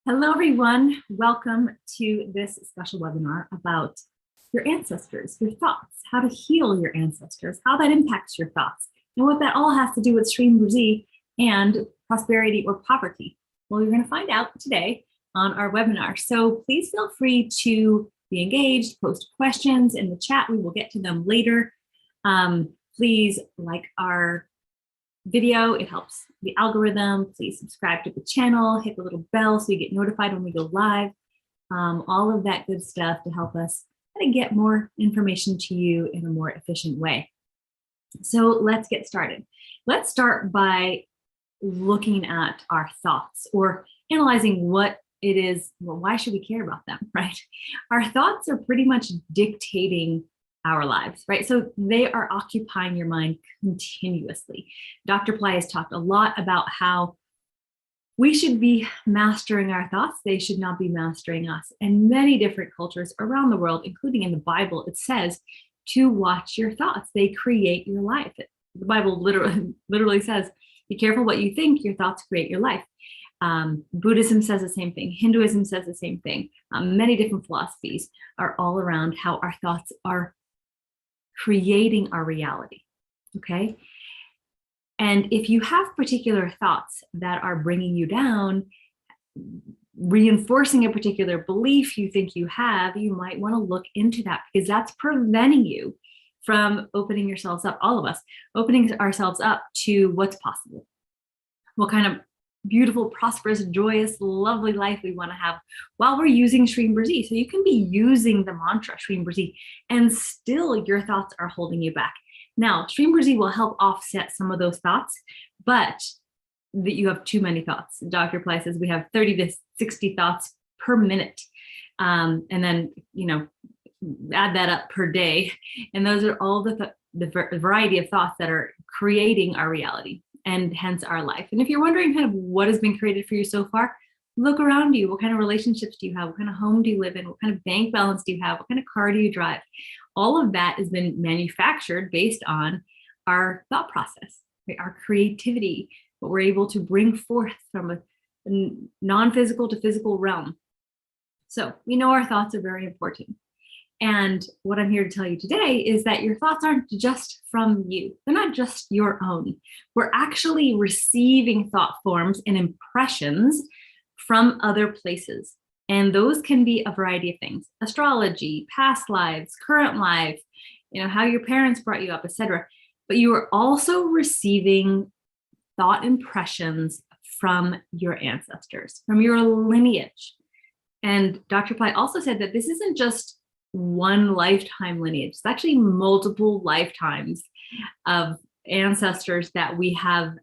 Hello, everyone. Welcome to this special webinar about your ancestors, your thoughts, how to heal your ancestors, how that impacts your thoughts, and what that all has to do with Shreem Brzee and prosperity or poverty. Well, you're going to find out today on our webinar. So please feel free to be engaged, post questions in the chat. We will get to them later. Please like our video, it helps the algorithm. Please subscribe to the channel, hit the little bell so you get notified when we go live. All of that good stuff to help us kind of get more information to you in a more efficient way. So let's get started. Let's start by looking at our thoughts or analyzing what it is. Well, why should we care about them, right? Our thoughts are pretty much dictating our lives, right? So they are occupying your mind continuously. Dr. Pillai has talked a lot about how we should be mastering our thoughts. They should not be mastering us. And many different cultures around the world, including in the Bible, it says to watch your thoughts. They create your life. The Bible literally says, be careful what you think, your thoughts create your life. Buddhism says the same thing. Hinduism says the same thing. Many different philosophies are all around how our thoughts are creating our reality, okay? And if you have particular thoughts that are bringing you down, reinforcing a particular belief you think you have, you might want to look into that because that's preventing you from opening yourselves up, all of us, opening ourselves up to what's possible. What kind of beautiful, prosperous, joyous, lovely life we want to have while we're using Shreem Brzee. So you can be using the mantra Shreem Brzee and still your thoughts are holding you back. Now, Shreem Brzee will help offset some of those thoughts, but that you have too many thoughts. Dr. Pillai says we have 30 to 60 thoughts per minute. And then, add that up per day. And those are all the variety of thoughts that are creating our reality and hence our life. And if you're wondering kind of what has been created for you so far, look around you. What kind of relationships do you have? What kind of home do you live in? What kind of bank balance do you have? What kind of car do you drive? All of that has been manufactured based on our thought process, right? Our creativity, what we're able to bring forth from a non-physical to physical realm. So we know our thoughts are very important. And what I'm here to tell you today is that your thoughts aren't just from you. They're not just your own. We're actually receiving thought forms and impressions from other places. And those can be a variety of things: astrology, past lives, current life, how your parents brought you up, etc. But you are also receiving thought impressions from your ancestors, from your lineage. And Dr. Pillai also said that this isn't just one lifetime lineage. It's actually multiple lifetimes of ancestors that we have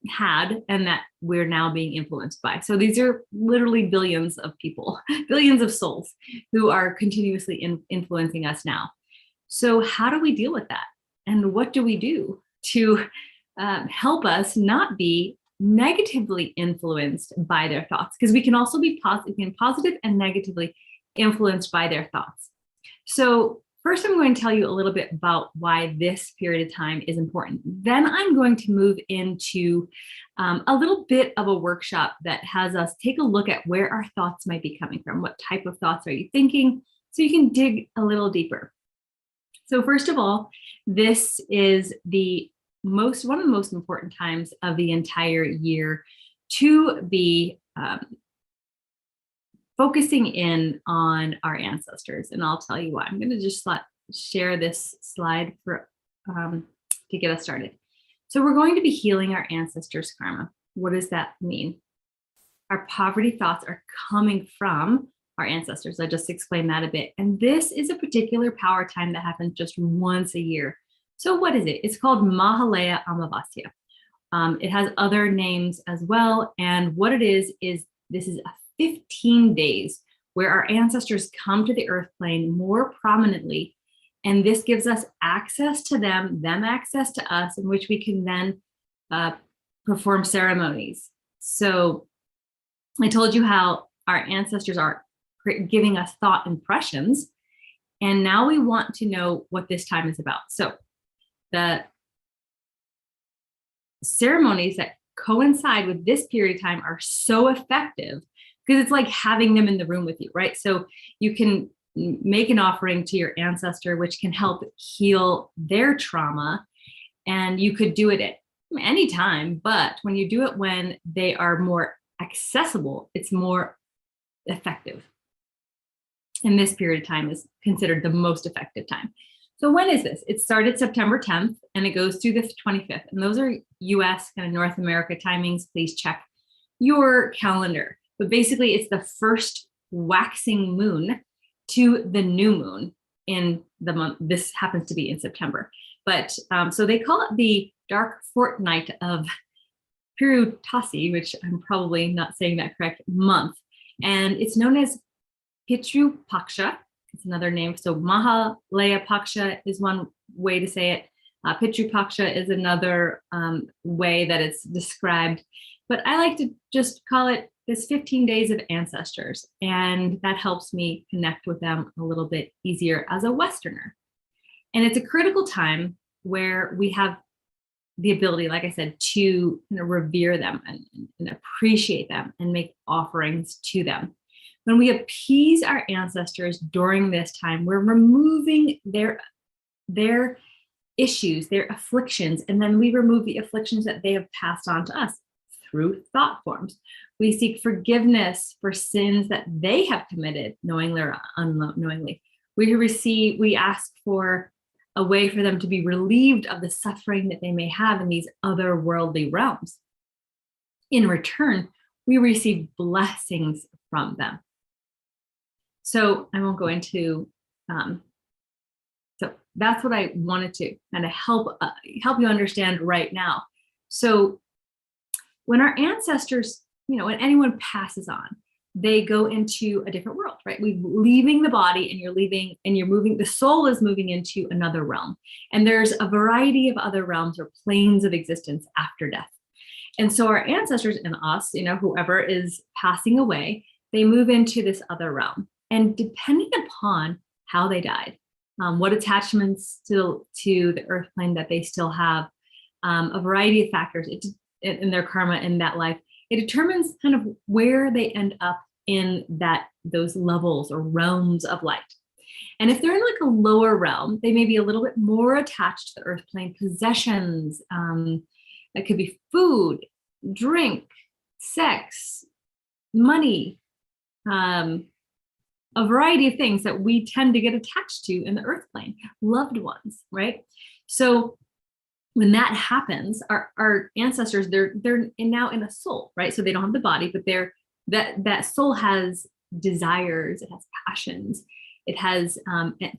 had and that we're now being influenced by. So these are literally billions of people, billions of souls who are continuously influencing us now. So how do we deal with that? And what do we do to help us not be negatively influenced by their thoughts? Because we can also be positive and negatively influenced by their thoughts. So first, I'm going to tell you a little bit about why this period of time is important. Then I'm going to move into a little bit of a workshop that has us take a look at where our thoughts might be coming from. What type of thoughts are you thinking? So you can dig a little deeper. So first of all, this is one of the most important times of the entire year to be focusing in on our ancestors, and I'll tell you why. I'm going to just share this slide to get us started. So we're going to be healing our ancestors' karma. What does that mean? Our poverty thoughts are coming from our ancestors. I just explained that a bit. And this is a particular power time that happens just once a year. So what is it? It's called Mahalaya Amavasya. It has other names as well. And what it is this is a 15 days where our ancestors come to the earth plane more prominently. And this gives us access to them access to us, in which we can then perform ceremonies. So I told you how our ancestors are giving us thought impressions. And now we want to know what this time is about. So the ceremonies that coincide with this period of time are so effective because it's like having them in the room with you, right? So you can make an offering to your ancestor, which can help heal their trauma. And you could do it at any time, but when you do it when they are more accessible, it's more effective. And this period of time is considered the most effective time. So when is this? It started September 10th and it goes through the 25th. And those are US, kind of North America timings. Please check your calendar. But basically, it's the first waxing moon to the new moon in the month. This happens to be in September. But so they call it the dark fortnight of Pirutasi, which I'm probably not saying that correct, month. And it's known as Pitru Paksha. It's another name. So Mahalaya Paksha is one way to say it. Pitru Paksha is another way that it's described. But I like to just call it this 15 days of ancestors. And that helps me connect with them a little bit easier as a Westerner. And it's a critical time where we have the ability, like I said, to revere them and appreciate them and make offerings to them. When we appease our ancestors during this time, we're removing their issues, their afflictions, and then we remove the afflictions that they have passed on to us through thought forms. We seek forgiveness for sins that they have committed, knowingly or unknowingly. We ask for a way for them to be relieved of the suffering that they may have in these otherworldly realms. In return, we receive blessings from them. So I won't go into, so that's what I wanted to kind of help you understand right now. So when our ancestors, when anyone passes on, they go into a different world, right? We're leaving the body and you're moving, the soul is moving into another realm. And there's a variety of other realms or planes of existence after death. And so our ancestors and us, whoever is passing away, they move into this other realm. And depending upon how they died, what attachments to the earth plane that they still have, a variety of factors in their karma in that life, it determines kind of where they end up in those levels or realms of light. And if they're in like a lower realm, they may be a little bit more attached to the earth plane possessions. That could be food, drink, sex, money, a variety of things that we tend to get attached to in the earth plane, loved ones, right? So when that happens, our ancestors, they're now in a soul, right? So they don't have the body, but that soul has desires, it has passions, it has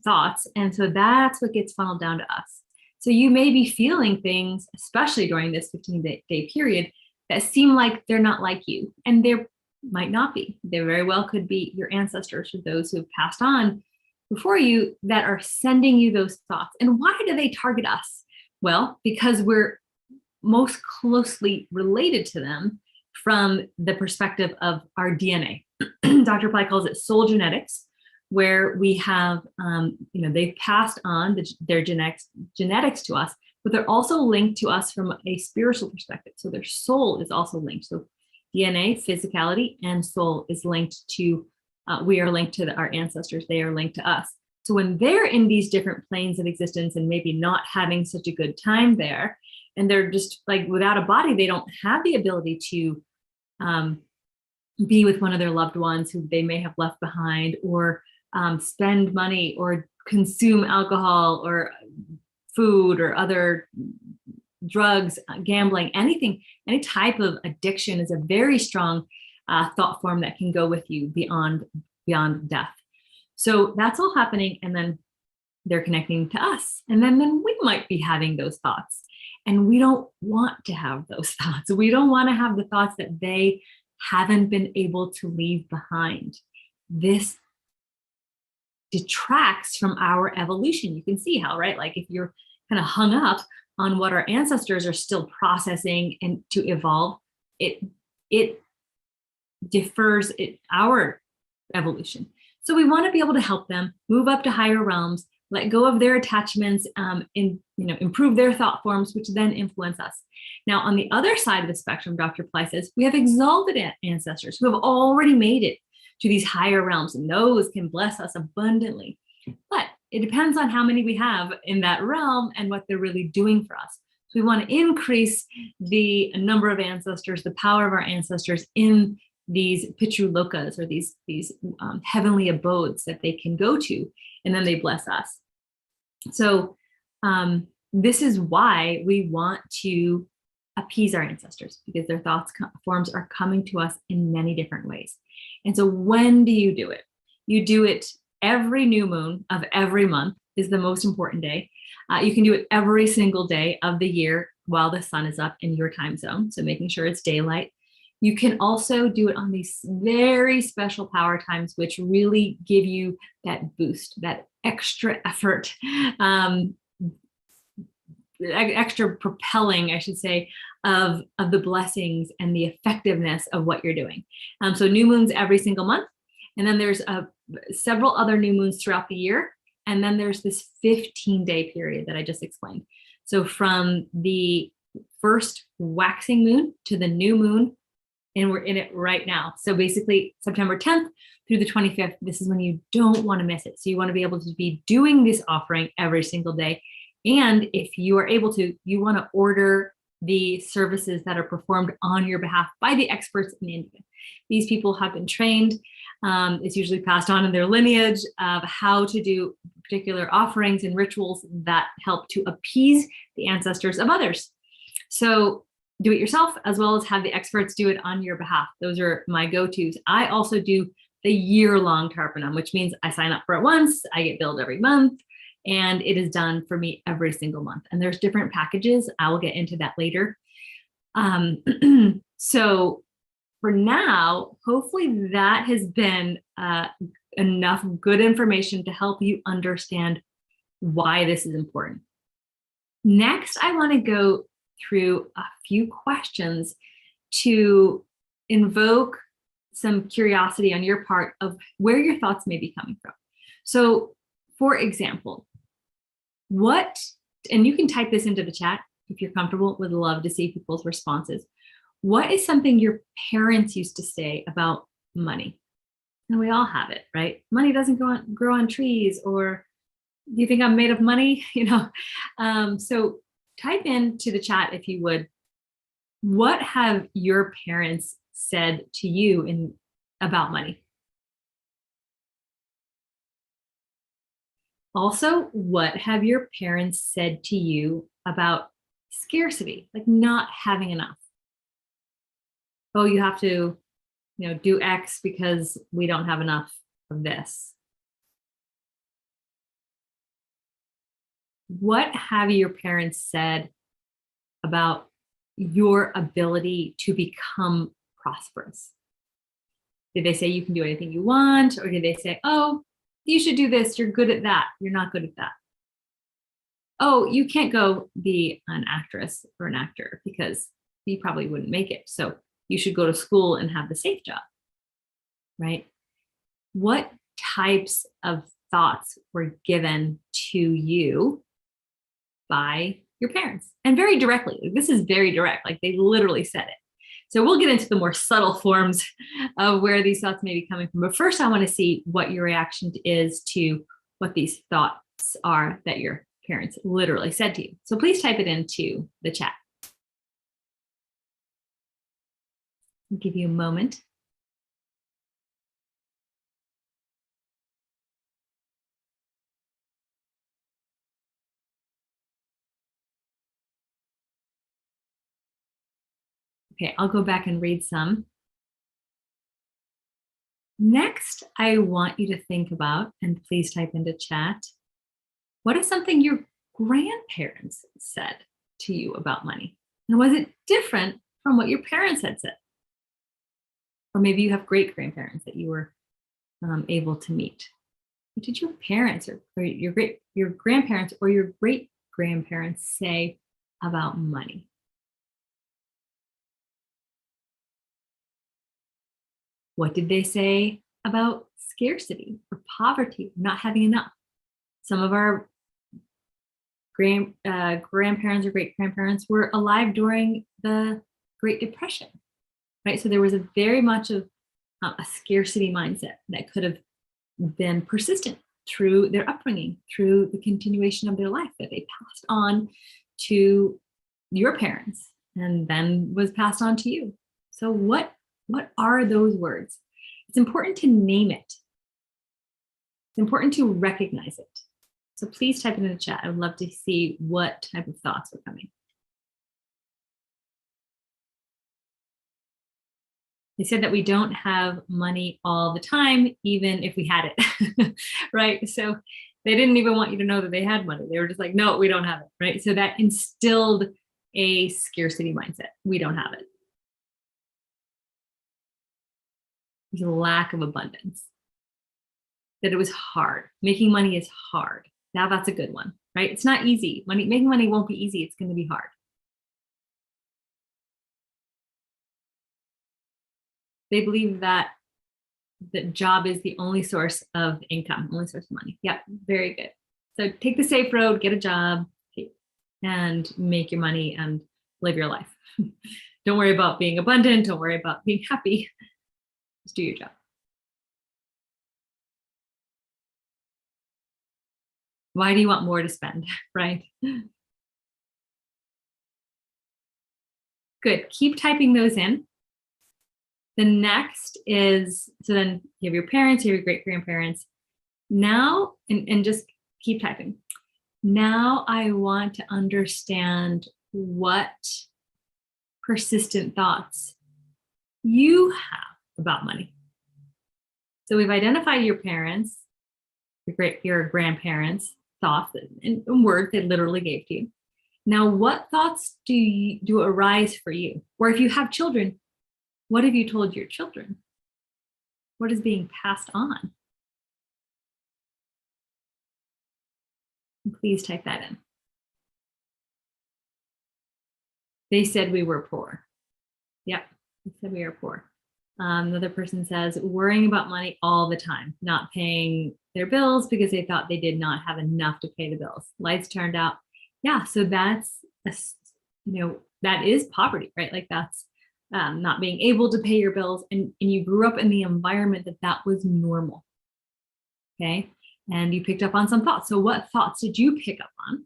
thoughts. And so that's what gets funneled down to us. So you may be feeling things, especially during this 15-day period, that seem like they're not like you. And they might not be. They very well could be your ancestors or those who have passed on before you that are sending you those thoughts. And why do they target us? Well, because we're most closely related to them from the perspective of our DNA. Dr. Pillai calls it soul genetics, where we have, they've passed on their genetics to us, but they're also linked to us from a spiritual perspective. So their soul is also linked. So DNA, physicality, and soul is linked to, we are linked to our ancestors. They are linked to us. So when they're in these different planes of existence and maybe not having such a good time there, and they're just like without a body, they don't have the ability to be with one of their loved ones who they may have left behind, or spend money or consume alcohol or food or other drugs, gambling, anything, any type of addiction is a very strong thought form that can go with you beyond death. So that's all happening. And then they're connecting to us. And then we might be having those thoughts. And we don't want to have those thoughts. We don't want to have the thoughts that they haven't been able to leave behind. This detracts from our evolution. You can see how, right? Like if you're kind of hung up on what our ancestors are still processing and to evolve, it defers our evolution. So we want to be able to help them move up to higher realms let go of their attachments, improve their thought forms, which then influence us. Now, on the other side of the spectrum, Dr. Pillai says, we have exalted ancestors who have already made it to these higher realms, and those can bless us abundantly. But it depends on how many we have in that realm and what they're really doing for us. So we want to increase the number of ancestors, the power of our ancestors in these Pichu Lokas, or these heavenly abodes that they can go to, and then they bless us. So this is why we want to appease our ancestors, because their thoughts forms are coming to us in many different ways. And so when do you do it? You do it every new moon of every month is the most important day. You can do it every single day of the year while the sun is up in your time zone, so making sure it's daylight. You can also do it on these very special power times, which really give you that boost, that extra effort, extra propelling, I should say, of the blessings and the effectiveness of what you're doing. So new moons every single month. And then there's several other new moons throughout the year. And then there's this 15-day period that I just explained. So from the first waxing moon to the new moon, and we're in it right now. So basically September 10th through the 25th, this is when you don't want to miss it. So you want to be able to be doing this offering every single day. And if you are able to, you want to order the services that are performed on your behalf by the experts in India. These people have been trained. It's usually passed on in their lineage of how to do particular offerings and rituals that help to appease the ancestors of others. So do it yourself, as well as have the experts do it on your behalf. Those are my go-tos. I also do the year-long Tarpanam, which means I sign up for it once, I get billed every month, and it is done for me every single month. And there's different packages. I will get into that later. So for now, hopefully that has been enough good information to help you understand why this is important. Next, I want to go through a few questions to invoke some curiosity on your part of where your thoughts may be coming from. So, for example, and you can type this into the chat if you're comfortable, would love to see people's responses. What is something your parents used to say about money? And we all have it, right? Money doesn't grow on trees, or do you think I'm made of money? So type into the chat, if you would, what have your parents said to you about money? Also, what have your parents said to you about scarcity, like not having enough? Oh, you have to, do X because we don't have enough of this. What have your parents said about your ability to become prosperous? Did they say you can do anything you want? Or did they say, oh, you should do this, you're good at that, you're not good at that? Oh, you can't go be an actress or an actor because you probably wouldn't make it. So you should go to school and have the safe job, right? What types of thoughts were given to you by your parents? And very directly, this is very direct, like they literally said it. So we'll get into the more subtle forms of where these thoughts may be coming from. But first, I want to see what your reaction is to what these thoughts are that your parents literally said to you. So please type it into the chat. I'll give you a moment. Okay, I'll go back and read some. Next, I want you to think about, and please type into chat, what is something your grandparents said to you about money? And was it different from what your parents had said? Or maybe you have great grandparents that you were able to meet. What did your parents or your grandparents or your great grandparents say about money? What did they say about scarcity or poverty, not having enough? Some of our grandparents or great grandparents were alive during the Great Depression, right? So there was a very much of a scarcity mindset that could have been persistent through their upbringing, through the continuation of their life that they passed on to your parents and then was passed on to you. So what are those words? It's important to name it. It's important to recognize it. So please type it in the chat. I would love to see what type of thoughts are coming. They said that we don't have money all the time, even if we had it, right? So they didn't even want you to know that they had money. They were just like, no, we don't have it, right? So that instilled a scarcity mindset. We don't have it. There's a lack of abundance. That it was hard. Making money is hard. Now that's a good one, right? It's not easy. Making money won't be easy. It's going to be hard. They believe that the job is the only source of income, only source of money. Yep, very good. So take the safe road, get a job, and make your money and live your life. Don't worry about being abundant. Don't worry about being happy. Just do your job. Why do you want more to spend, right? Good, keep typing those in. The next is, so then you have your parents, you have your great grandparents. Now, and just keep typing. Now I want to understand what persistent thoughts you have about money. So we've identified your parents, your grandparents' thoughts and words they literally gave to you. Now, what thoughts do arise for you? Or if you have children, what have you told your children? What is being passed on? And please type that in. They said we were poor. Yep, they said we were poor. Another person says, worrying about money all the time, not paying their bills because they thought they did not have enough to pay the bills. Lights turned out. Yeah, so that's, that is poverty, right? Like that's not being able to pay your bills. And you grew up in the environment that was normal, okay? And you picked up on some thoughts. So what thoughts did you pick up on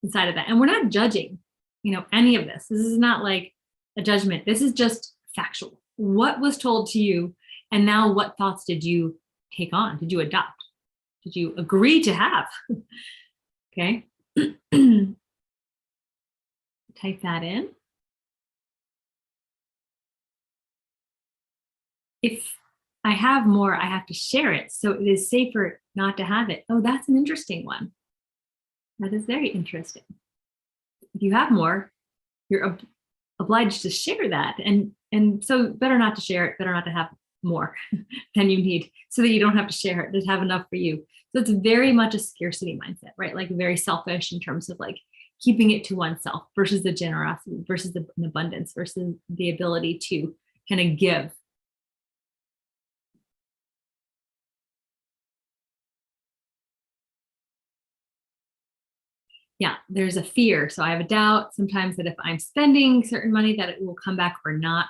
inside of that? And we're not judging, any of this. This is not like a judgment. This is just factual. What was told to you? And now what thoughts did you take on? Did you adopt? Did you agree to have? Okay. Type that in. If I have more, I have to share it. So it is safer not to have it. Oh, that's an interesting one. That is very interesting. If you have more, you're obliged to share that. And so better not to share it, better not to have more than you need so that you don't have to share it, just have enough for you. So it's very much a scarcity mindset, right? Like very selfish in terms of like keeping it to oneself versus the generosity, versus the abundance, versus the ability to kind of give. Yeah, there's a fear. So I have a doubt sometimes that if I'm spending certain money that it will come back or not.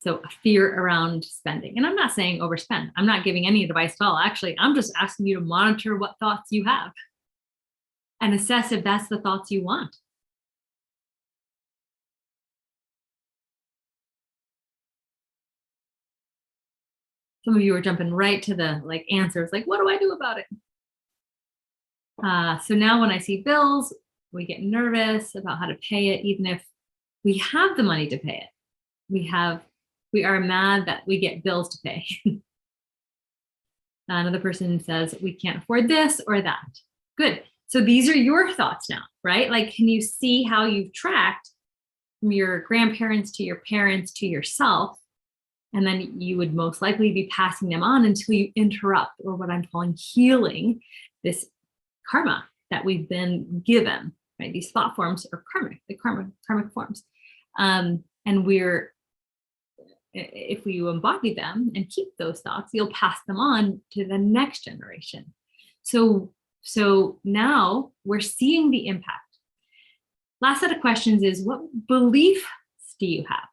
So a fear around spending. And I'm not saying overspend. I'm not giving any advice at all. Actually, I'm just asking you to monitor what thoughts you have and assess if that's the thoughts you want. Some of you are jumping right to the answers, like, what do I do about it? So now when I see bills, we get nervous about how to pay it, even if we have the money to pay it. We are mad that we get bills to pay. Another person says, we can't afford this or that. Good. So these are your thoughts now, right? Like, can you see how you've tracked from your grandparents to your parents to yourself? And then you would most likely be passing them on until you interrupt, or what I'm calling healing, this karma that we've been given, right? These thought forms are karmic, karmic forms. And if you embody them and keep those thoughts, you'll pass them on to the next generation. So now we're seeing the impact. Last set of questions is, what beliefs do you have?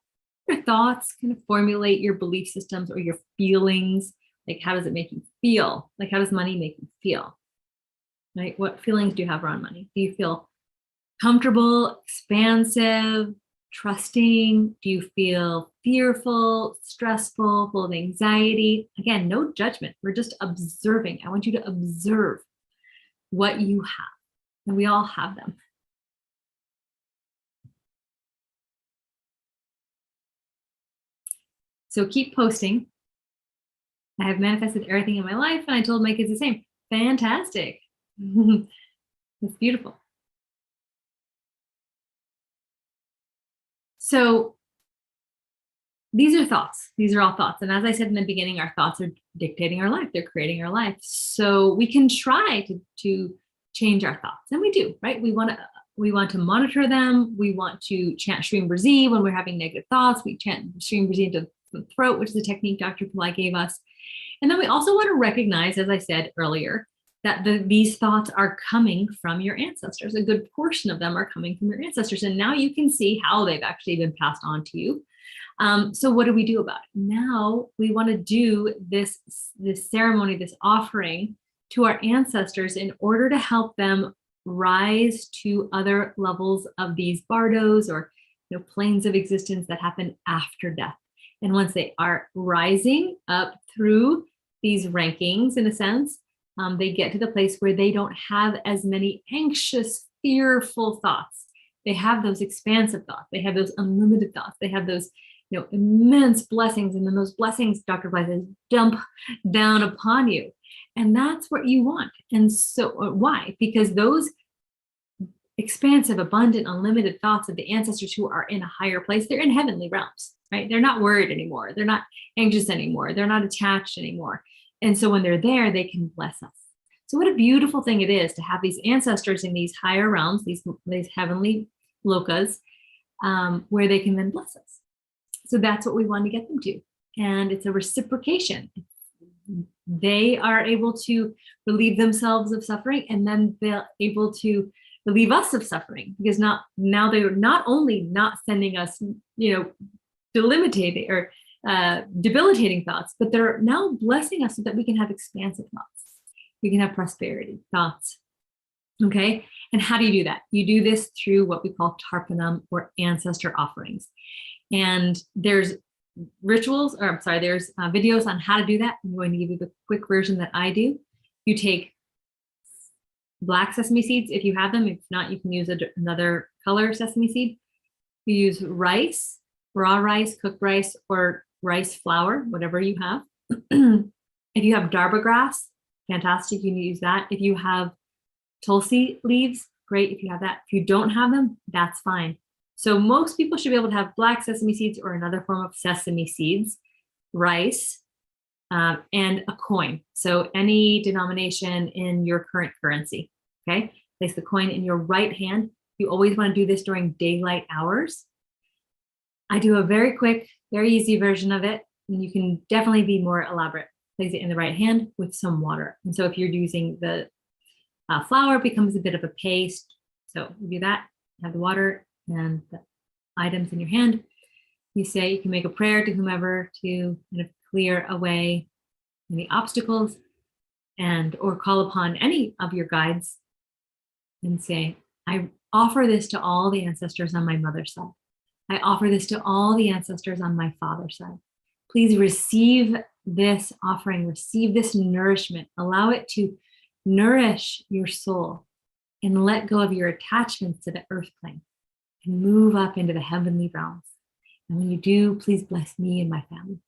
Your thoughts kind of formulate your belief systems or your feelings. Like, how does it make you feel? Like, how does money make you feel? Right? What feelings do you have around money? Do you feel comfortable, expansive, trusting? Do you feel fearful, stressful, full of anxiety? Again, no judgment. We're just observing. I want you to observe what you have. And we all have them. So keep posting. I have manifested everything in my life, and I told my kids the same. Fantastic. It's beautiful. So these are thoughts. These are all thoughts. And as I said in the beginning, our thoughts are dictating our life. They're creating our life. So we can try to change our thoughts. And we do, right? We want to monitor them. We want to chant Shreem Brzee when we're having negative thoughts. We chant Shreem Brzee into the throat, which is a technique Dr. Pillai gave us. And then we also want to recognize, as I said earlier, that these thoughts are coming from your ancestors. A good portion of them are coming from your ancestors. And now you can see how they've actually been passed on to you. So what do we do about it? Now we want to do this ceremony, this offering to our ancestors in order to help them rise to other levels of these bardos or planes of existence that happen after death. And once they are rising up through these rankings, in a sense, they get to the place where they don't have as many anxious, fearful thoughts. They have those expansive thoughts. They have those unlimited thoughts. They have those immense blessings. And then those blessings, Dr. Blythe says, dump down upon you. And that's what you want. And so why? Because those expansive, abundant, unlimited thoughts of the ancestors who are in a higher place, they're in heavenly realms, right? They're not worried anymore. They're not anxious anymore. They're not attached anymore. And so when they're there, they can bless us. So what a beautiful thing it is to have these ancestors in these higher realms, these heavenly lokas, where they can then bless us. So that's what we want to get them to. And it's a reciprocation. They are able to relieve themselves of suffering, and then they're able to relieve us of suffering, because now they're not only not sending us, debilitating thoughts, but they're now blessing us so that we can have expansive thoughts. We can have prosperity thoughts. Okay. And how do you do that? You do this through what we call Tarpanam, or ancestor offerings. And there's rituals, or there's videos on how to do that. I'm going to give you the quick version that I do. You take black sesame seeds if you have them. If not, you can use another color sesame seed. You use rice, raw rice, cooked rice, or rice flour, whatever you have. If you have darba grass, fantastic, you can use that. If you have tulsi leaves, great if you have that. If you don't have them, that's fine. So most people should be able to have black sesame seeds or another form of sesame seeds, rice, and a coin. So any denomination in your current currency, okay? Place the coin in your right hand. You always want to do this during daylight hours. I do a very quick, very easy version of it, and you can definitely be more elaborate. Place it in the right hand with some water. And so if you're using the flour, it becomes a bit of a paste. So you do that, have the water and the items in your hand. You can make a prayer to whomever to kind of clear away any obstacles, or call upon any of your guides and say, I offer this to all the ancestors on my mother's side. I offer this to all the ancestors on my father's side. Please receive this offering, receive this nourishment, allow it to nourish your soul, and let go of your attachments to the earth plane and move up into the heavenly realms. And when you do, please bless me and my family.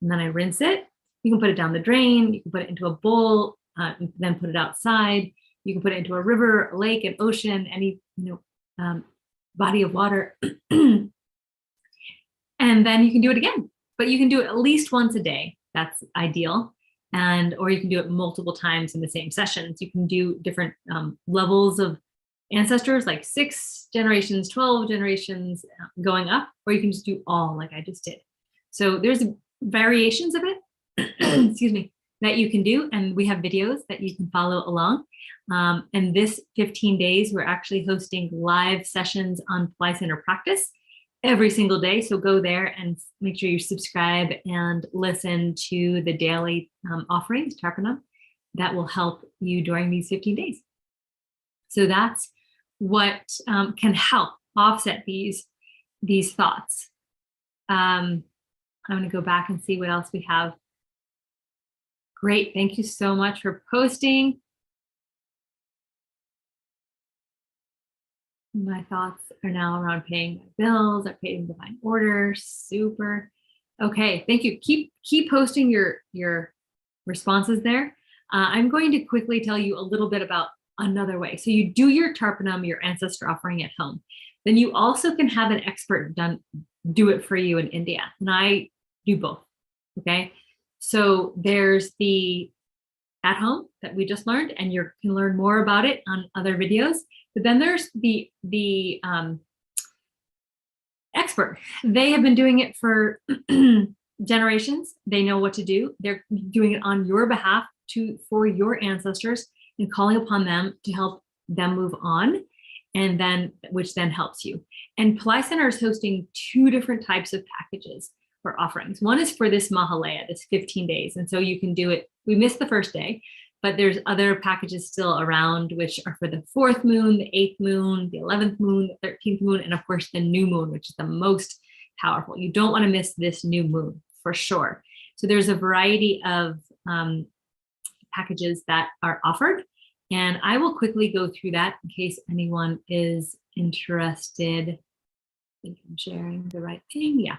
And then I rinse it. You can put it down the drain. You can put it into a bowl, then put it outside. You can put it into a river, a lake, an ocean, any body of water. And then you can do it again. But you can do it at least once a day. That's ideal. Or you can do it multiple times in the same sessions. You can do different levels of ancestors, like 6 generations, 12 generations going up, or you can just do all like I just did. So there's variations of it. Excuse me. that you can do. And we have videos that you can follow along. And this 15 days, we're actually hosting live sessions on Pillai Center practice every single day. So go there and make sure you subscribe and listen to the daily offerings, Tarpanam, that will help you during these 15 days. So that's what can help offset these thoughts. I'm going to go back and see what else we have. Great. Thank you so much for posting. My thoughts are now around paying my bills, or paying divine order. Super. Okay. Thank you. Keep posting your responses there. I'm going to quickly tell you a little bit about another way. So you do your Tarpanam, your ancestor offering at home. Then you also can have an expert do it for you in India. And I do both. Okay. So there's the at home that we just learned, and you can learn more about it on other videos. But then there's the expert. They have been doing it for generations. They know what to do. They're doing it on your behalf for your ancestors, and calling upon them to help them move on, and then which then helps you. And Pillai Center is hosting 2 different types of packages for offerings. One is for this Mahalaya, this 15 days. And so you can do it. We missed the first day, but there's other packages still around, which are for the 4th moon, the 8th moon, the 11th moon, the 13th moon, and of course the new moon, which is the most powerful. You don't want to miss this new moon for sure. So there's a variety of packages that are offered. And I will quickly go through that in case anyone is interested. I think I'm sharing the right thing. Yeah.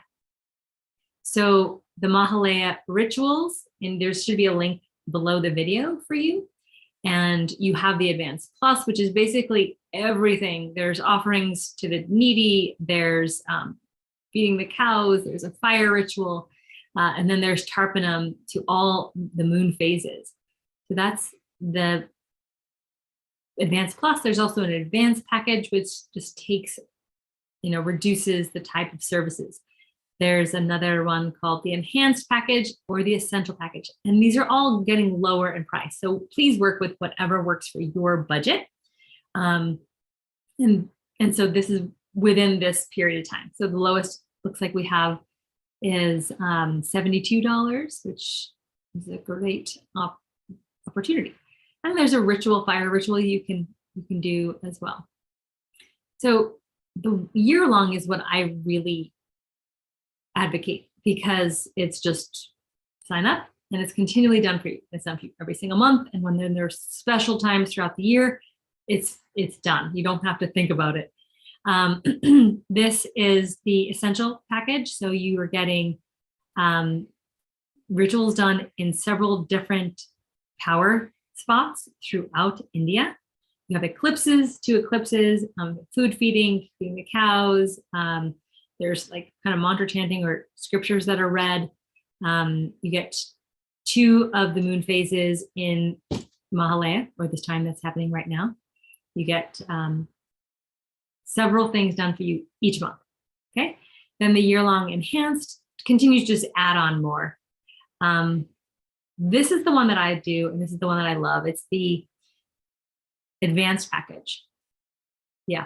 So the Mahalaya rituals, and there should be a link below the video for you. And you have the Advanced Plus, which is basically everything. There's offerings to the needy, there's feeding the cows, there's a fire ritual, and then there's Tarpanam to all the moon phases. So that's the Advanced Plus. There's also an advanced package, which just takes, reduces the type of services. There's another one called the enhanced package or the essential package. And these are all getting lower in price. So please work with whatever works for your budget. And so this is within this period of time. So the lowest looks like we have is $72, which is a great opportunity. And there's a fire ritual you can do as well. So the year-long is what I really advocate, because it's just sign up and it's continually done for you. It's done for you every single month. And when there's special times throughout the year, it's done. You don't have to think about it. This is the essential package. So you are getting rituals done in several different power spots throughout India. You have eclipses, 2 eclipses, food feeding the cows. There's like kind of mantra chanting or scriptures that are read. You get 2 of the moon phases in Mahalaya, or this time that's happening right now. You get several things done for you each month. Okay. Then the year-long enhanced continues to just add on more. This is the one that I do, and this is the one that I love. It's the advanced package. Yeah.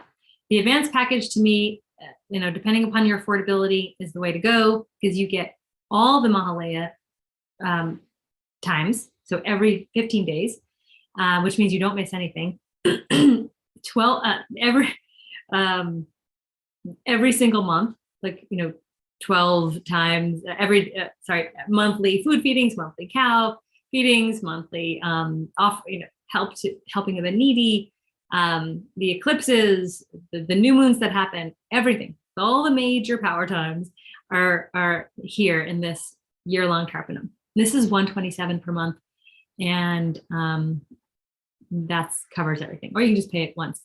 The advanced package to me, depending upon your affordability, is the way to go, because you get all the Mahalaya times. So every 15 days, which means you don't miss anything. 12 every single month, 12 times monthly food feedings, monthly cow feedings, monthly helping of the needy, the eclipses, the new moons that happen, everything, all the major power times are here in this year-long Tarpanam. This is $127 per month, and that covers everything. Or you can just pay it once.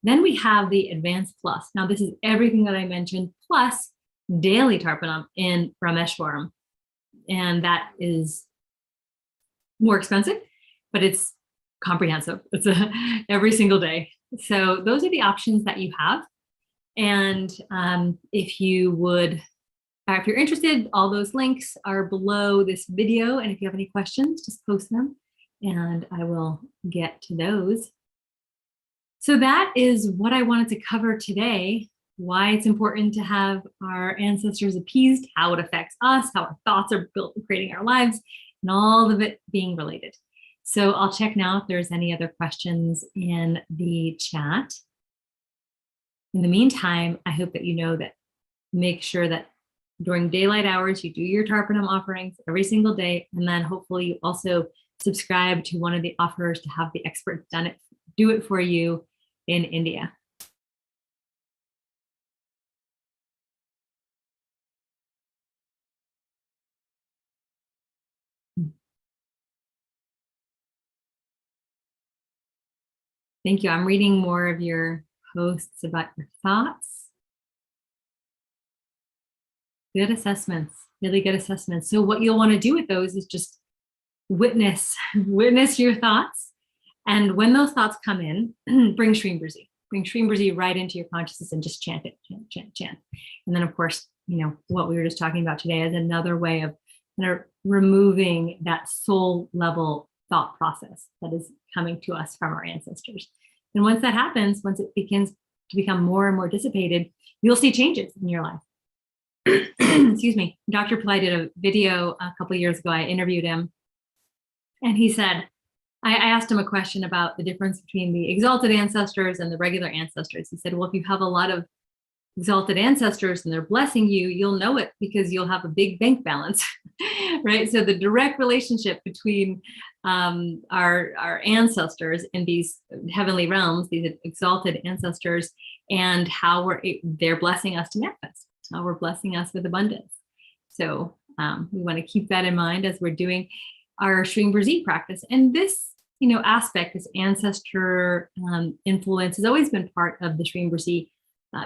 Then we have the Advanced Plus. Now this is everything that I mentioned, plus daily Tarpanam in Rameshwaram. And that is more expensive, but it's comprehensive. It's every single day. So those are the options that you have. And if you would If you're interested, all those links are below this video. And if you have any questions, just post them and I will get to those. So that is what I wanted to cover today, why it's important to have our ancestors appeased, how it affects us, how our thoughts are built in creating our lives, and all of it being related. So I'll check now if there's any other questions in the chat. In the meantime, I hope that you know that make sure that during daylight hours, you do your Tarpanam offerings every single day. And then hopefully you also subscribe to one of the offers to have the experts do it for you in India. Thank you. I'm reading more of your posts about your thoughts. Good assessments, really good assessments. So what you'll want to do with those is just witness your thoughts. And when those thoughts come in, bring Shreem Brzee. Bring Shreem Brzee right into your consciousness and just chant it, chant. And then of course, what we were just talking about today is another way of removing that soul level thought process that is coming to us from our ancestors. And once that happens, once it begins to become more and more dissipated, you'll see changes in your life. Excuse me. Dr. Pillai did a video a couple of years ago. I interviewed him and he said, I asked him a question about the difference between the exalted ancestors and the regular ancestors. He said, well, if you have a lot of exalted ancestors and they're blessing you, you'll know it because you'll have a big bank balance, right? So the direct relationship between our ancestors in these heavenly realms, these exalted ancestors, and how they're blessing us to manifest, how we're blessing us with abundance. So we want to keep that in mind as we're doing our Shreem Brzee practice. And this aspect, this ancestor influence has always been part of the Shreem Brzee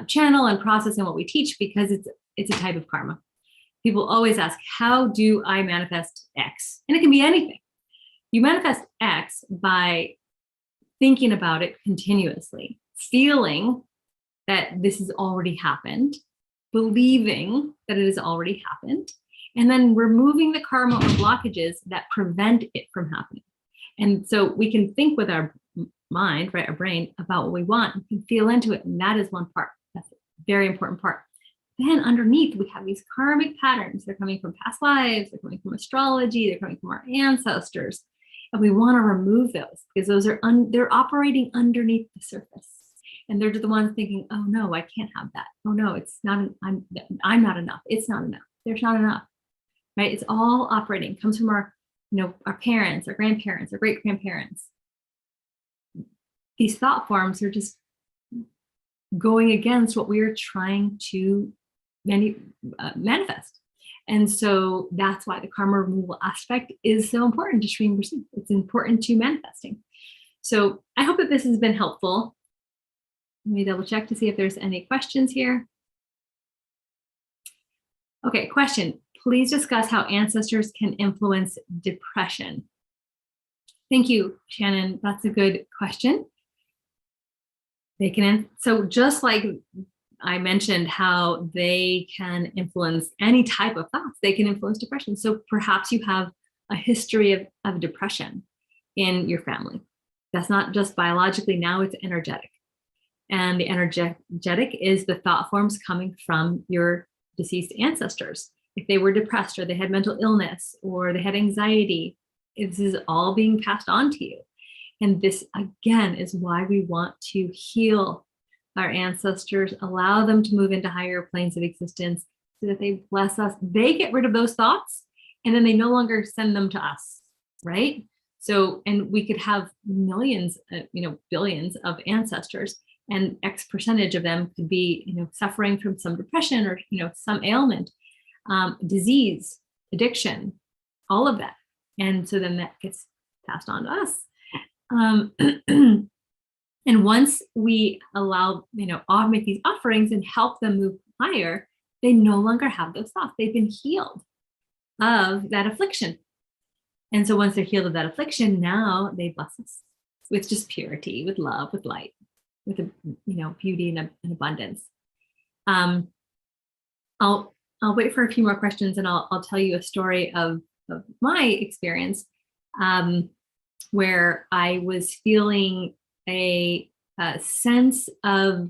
channel and process and what we teach because it's a type of karma. People always ask, how do I manifest X? And it can be anything. You manifest X by thinking about it continuously, feeling that this has already happened, believing that it has already happened, and then removing the karma or blockages that prevent it from happening. And so we can think with our mind, right, our brain, about what we want. We can feel into it, and that is one part. That's a very important part. Then underneath, we have these karmic patterns. They're coming from past lives. They're coming from astrology. They're coming from our ancestors. And we want to remove those because those are they're operating underneath the surface. And they're the ones thinking, oh no, I can't have that. Oh no, it's not, I'm not enough. It's not enough. There's not enough, right? It's all operating. It comes from our parents, our grandparents, our great grandparents. These thought forms are just going against what we are trying to manifest. And so that's why the karma removal aspect is so important to Shreem Brzee. It's important to manifesting. So I hope that this has been helpful. Let me double check to see if there's any questions here. Okay, question. Please discuss how ancestors can influence depression. Thank you, Shannon. That's a good question. They can, so just like I mentioned how they can influence any type of thoughts, they can influence depression. So perhaps you have a history of depression in your family. That's not just biologically, now it's energetic. And the energetic is the thought forms coming from your deceased ancestors. If they were depressed or they had mental illness or they had anxiety, this is all being passed on to you. And this, again, is why we want to heal our ancestors, allow them to move into higher planes of existence so that they bless us. They get rid of those thoughts and then they no longer send them to us, right? So, and we could have millions, billions of ancestors, and X percentage of them could be, suffering from some depression or, some ailment, disease, addiction, all of that. And so then that gets passed on to us. And once we allow, make these offerings and help them move higher, they no longer have those thoughts. They've been healed of that affliction. And so once they're healed of that affliction, now they bless us with just purity, with love, with light, with beauty and abundance. I'll I'll wait for a few more questions, and I'll tell you a story of my experience, where I was feeling a sense of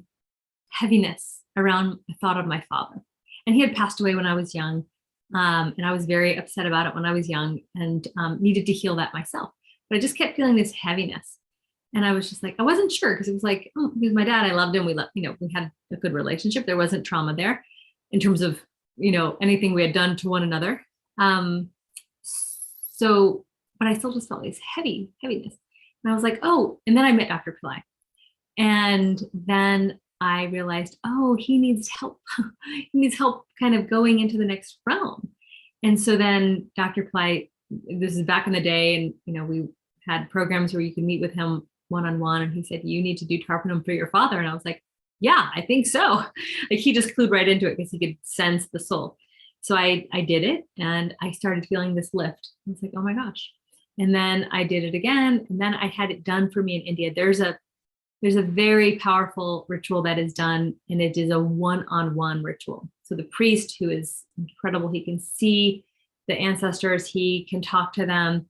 heaviness around the thought of my father. And he had passed away when I was young. And I was very upset about it when I was young, and needed to heal that myself. But I just kept feeling this heaviness. And I was just like, I wasn't sure, because it was like, oh, he was my dad. I loved him. We had a good relationship. There wasn't trauma there in terms of, anything we had done to one another. But I still just felt this heaviness. And I was like, oh, and then I met Dr. Pillai. And then I realized, oh, he needs help. He needs help kind of going into the next realm. And so then Dr. Pillai, this is back in the day, and we had programs where you could meet with him one-on-one, and he said, you need to do Tarpanam for your father. And I was like, yeah, I think so. Like, he just clued right into it because he could sense the soul. So I did it, and I started feeling this lift. I was like, oh my gosh. And then I did it again, and then I had it done for me in India. There's a very powerful ritual that is done, and it is a one-on-one ritual. So the priest, who is incredible, he can see the ancestors, he can talk to them.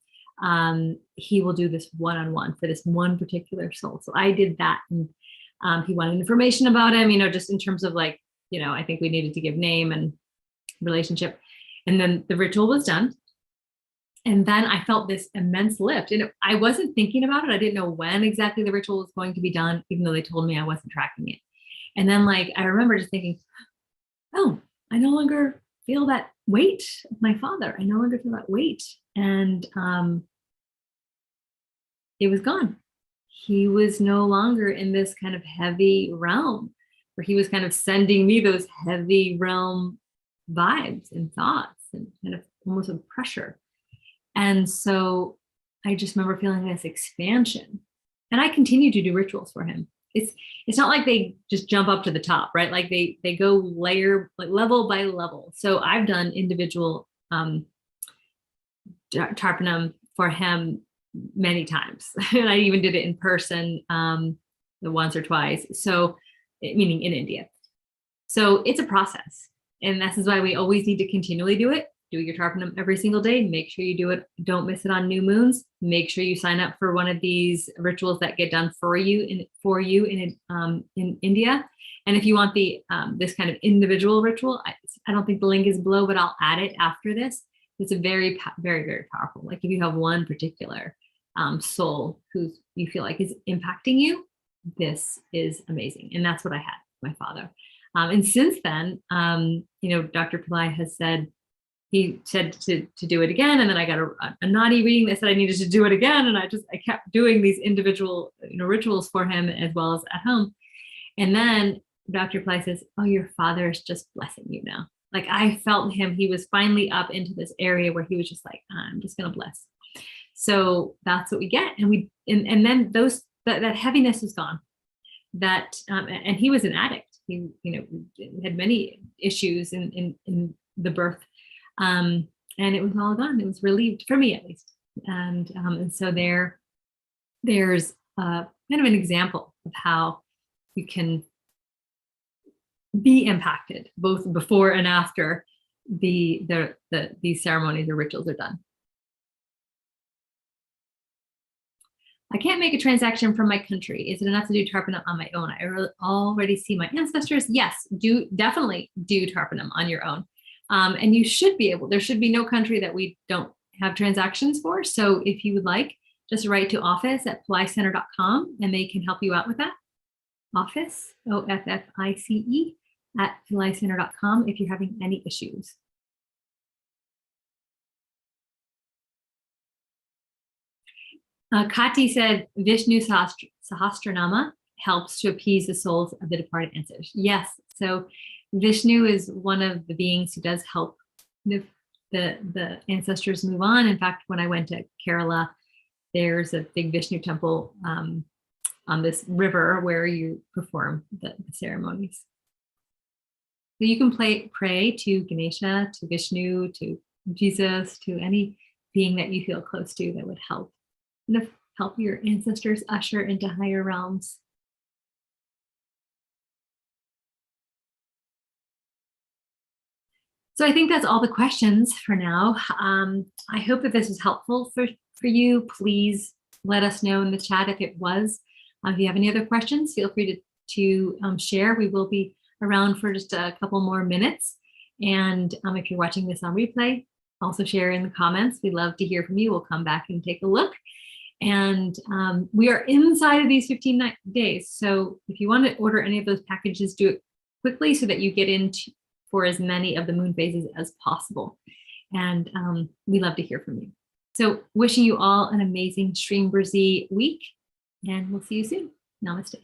He will do this one-on-one for this one particular soul. So I did that, and he wanted information about him, just in terms of like, I think we needed to give name and relationship. And then the ritual was done. And then I felt this immense lift, and I wasn't thinking about it. I didn't know when exactly the ritual was going to be done, even though they told me I wasn't tracking it. And then I remember just thinking, oh, I no longer feel that weight of my father. I no longer feel that weight. And it was gone. He was no longer in this kind of heavy realm, where he was kind of sending me those heavy realm vibes and thoughts and kind of almost a pressure. And so I just remember feeling this expansion, and I continue to do rituals for him. It's not like they just jump up to the top, right? Like they go level by level. So I've done individual Tarpanam for him many times. And I even did it in person once or twice. So, meaning in India. So it's a process. And this is why we always need to continually do it. Do your Tarpanam every single day. Make sure you do it. Don't miss it on new moons. Make sure you sign up for one of these rituals that get done for you in India. And if you want the this kind of individual ritual, I don't think the link is below, but I'll add it after this. It's a very, very, very powerful. Like, if you have one particular soul who you feel like is impacting you, this is amazing. And that's what I had with my father. And since then, Dr. Pillai has said, he said to do it again. And then I got a naughty reading that said I needed to do it again. And I kept doing these individual rituals for him, as well as at home. And then Dr. Pillai says, oh, your father is just blessing you now. Like, I felt him, he was finally up into this area where he was just like, I'm just going to bless. So that's what we get. And then that heaviness is gone. And he was an addict. He, had many issues in the birth. And it was all gone. It was relieved, for me at least. And so there's kind of an example of how you can be impacted both before and after these ceremonies or rituals are done. I can't make a transaction from my country. Is it enough to do Tarpanam on my own? I already see my ancestors. Yes, definitely do Tarpanam on your own. And you should be able, there should be no country that we don't have transactions for. So if you would like, just write to office@PillaiCenter.com and they can help you out with that. Office, OFFICE, @PillaiCenter.com if you're having any issues. Kati said, Vishnu Sahasranama helps to appease the souls of the departed ancestors. Yes, so Vishnu is one of the beings who does help the ancestors move on. In fact, when I went to Kerala, there's a big Vishnu temple on this river where you perform the ceremonies. So you can pray to Ganesha, to Vishnu, to Jesus, to any being that you feel close to that would help your ancestors usher into higher realms. So I think that's all the questions for now. I hope that this was helpful for you. Please let us know in the chat if it was. If you have any other questions, feel free to share. We will be around for just a couple more minutes. And if you're watching this on replay, also share in the comments. We'd love to hear from you. We'll come back and take a look. And we are inside of these 15 days. So if you want to order any of those packages, do it quickly so that you get into for as many of the moon phases as possible. And we love to hear from you. So wishing you all an amazing Shreem Brzee week, and we'll see you soon. Namaste.